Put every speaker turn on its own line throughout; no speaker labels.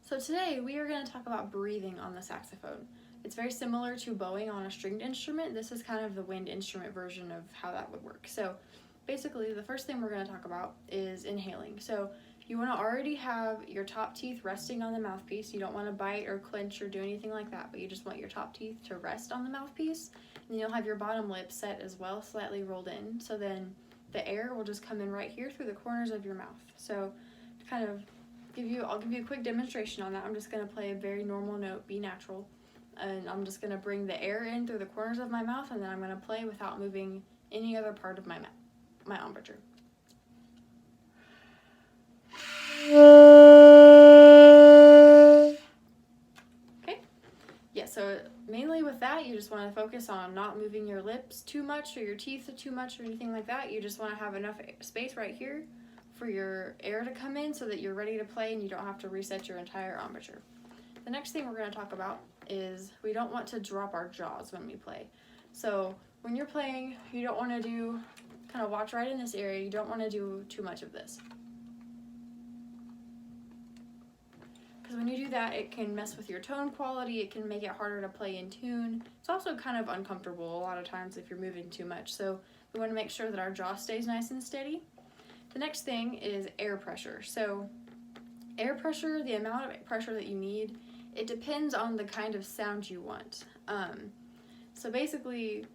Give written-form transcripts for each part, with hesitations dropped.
So today we are going to talk about breathing on the saxophone. It's very similar to bowing on a stringed instrument. This is kind of the wind instrument version of how that would work. So basically the first thing we're going to talk about is inhaling. So you want to already have your top teeth resting on the mouthpiece. You don't want to bite or clench or do anything like that, but you just want your top teeth to rest on the mouthpiece. And you'll have your bottom lip set as well, slightly rolled in. So then the air will just come in right here through the corners of your mouth. So to kind of I'll give you a quick demonstration on that. I'm just going to play a very normal note, B natural, and I'm just going to bring the air in through the corners of my mouth, and then I'm going to play without moving any other part of my embouchure. Okay? Yeah, so mainly with that, you just want to focus on not moving your lips too much or your teeth too much or anything like that. You just want to have enough space right here for your air to come in so that you're ready to play and you don't have to reset your entire embouchure. The next thing we're going to talk about is we don't want to drop our jaws when we play. So when you're playing, you don't want to kind of watch right in this area, you don't want to do too much of this. Because when you do that, it can mess with your tone quality, it can make it harder to play in tune. It's also kind of uncomfortable a lot of times if you're moving too much. So we want to make sure that our jaw stays nice and steady. The next thing is air pressure. So air pressure, the amount of pressure that you need, it depends on the kind of sound you want. So basically,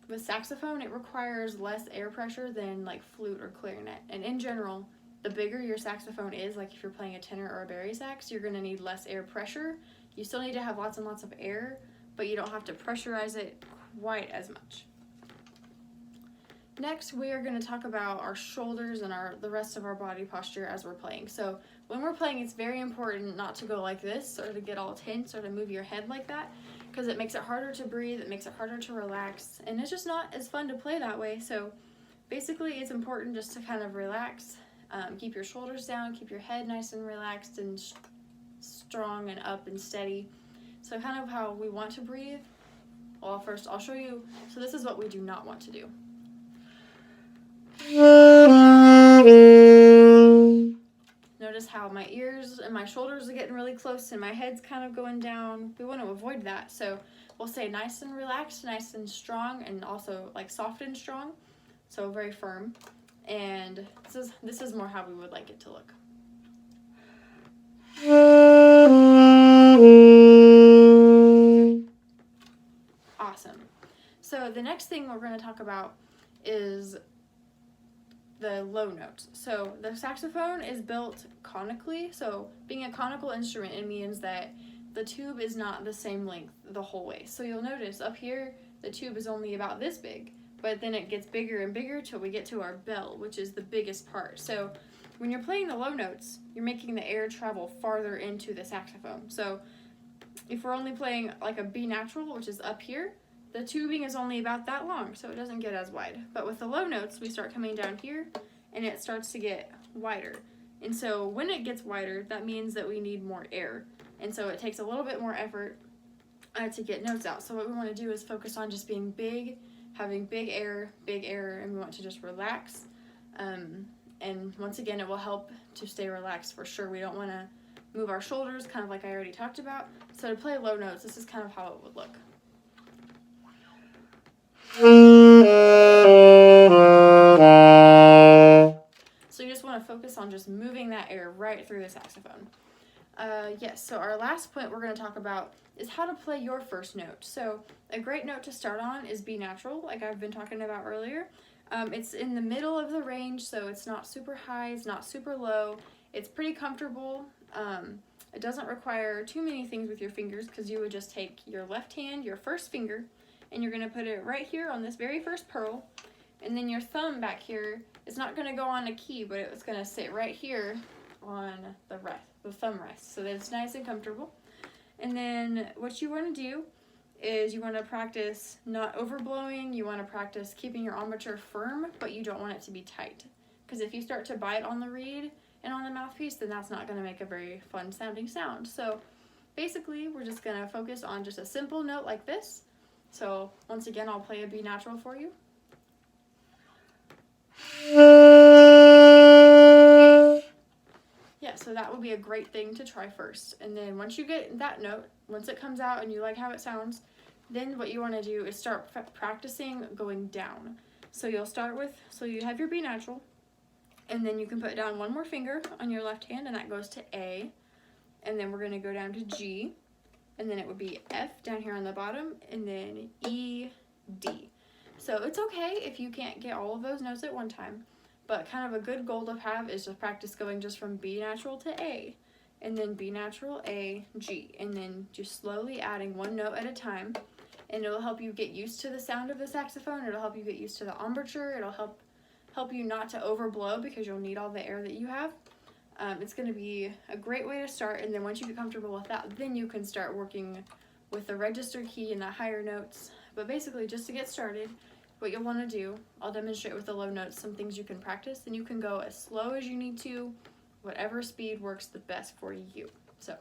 with saxophone, it requires less air pressure than like flute or clarinet. And in general, the bigger your saxophone is, like if you're playing a tenor or a bari sax, you're going to need less air pressure. You still need to have lots and lots of air, but you don't have to pressurize it quite as much. Next, we are going to talk about our shoulders and the rest of our body posture as we're playing. So when we're playing, it's very important not to go like this or to get all tense or to move your head like that, because it makes it harder to breathe, it makes it harder to relax, and it's just not as fun to play that way. So basically, it's important just to kind of relax, keep your shoulders down, keep your head nice and relaxed and strong and up and steady. So kind of how we want to breathe. Well, first I'll show you. So this is what we do not want to do. Notice how my ears and my shoulders are getting really close and my head's kind of going down. We want to avoid that. So we'll say nice and relaxed, nice and strong, and also like soft and strong. So very firm. And this is more how we would like it to look. Awesome. So the next thing we're going to talk about is the low notes. So the saxophone is built conically. So being a conical instrument, it means that the tube is not the same length the whole way. So you'll notice up here, the tube is only about this big, but then it gets bigger and bigger till we get to our bell, which is the biggest part. So when you're playing the low notes, you're making the air travel farther into the saxophone. So if we're only playing like a B natural, which is up here, the tubing is only about that long, so it doesn't get as wide. But with the low notes, we start coming down here, and it starts to get wider. And so when it gets wider, that means that we need more air. And so it takes a little bit more effort to get notes out. So what we want to do is focus on just being big, having big air, and we want to just relax. And once again, it will help to stay relaxed for sure. We don't want to move our shoulders, kind of like I already talked about. So to play low notes, this is kind of how it would look. So you just want to focus on just moving that air right through the saxophone. Yes, so our last point we're going to talk about is how to play your first note. So a great note to start on is B natural, like I've been talking about earlier. It's in the middle of the range, so it's not super high, it's not super low. It's pretty comfortable. It doesn't require too many things with your fingers, because you would just take your left hand, your first finger, and you're going to put it right here on this very first pearl, and then your thumb back here is not going to go on a key, but it's going to sit right here on the thumb rest, so that it's nice and comfortable. And then what you want to do is you want to practice not overblowing, you want to practice keeping your embouchure firm, but you don't want it to be tight, because if you start to bite on the reed and on the mouthpiece, then that's not going to make a very fun sounding sound. So basically, we're just going to focus on just a simple note like this. So once again, I'll play a B natural for you. Yeah, so So that would be a great thing to try first. And then once you get that note, once it comes out and you like how it sounds, then what you want to do is start practicing going down. So you'll start with, so you have your B natural, and then you can put down one more finger on your left hand, and that goes to A. And then we're going to go down to G, and then it would be F down here on the bottom, and then E, D. So it's okay if you can't get all of those notes at one time, but kind of a good goal to have is just practice going just from B natural to A, and then B natural, A, G, and then just slowly adding one note at a time, and it'll help you get used to the sound of the saxophone. It'll help you get used to the embouchure. It'll help you not to overblow because you'll need all the air that you have. It's going to be a great way to start, and then once you get comfortable with that, then you can start working with the register key and the higher notes. But basically, just to get started, what you'll want to do, I'll demonstrate with the low notes some things you can practice, and you can go as slow as you need to, whatever speed works the best for you. So.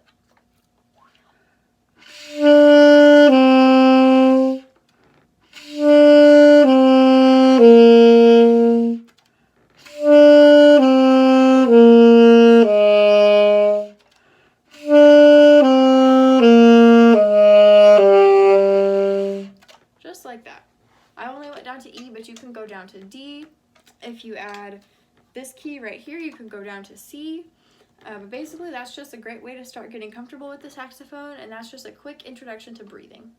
Just like that. I only went down to E, but you can go down to D. If you add this key right here, you can go down to C. But basically, that's just a great way to start getting comfortable with the saxophone, and that's just a quick introduction to breathing.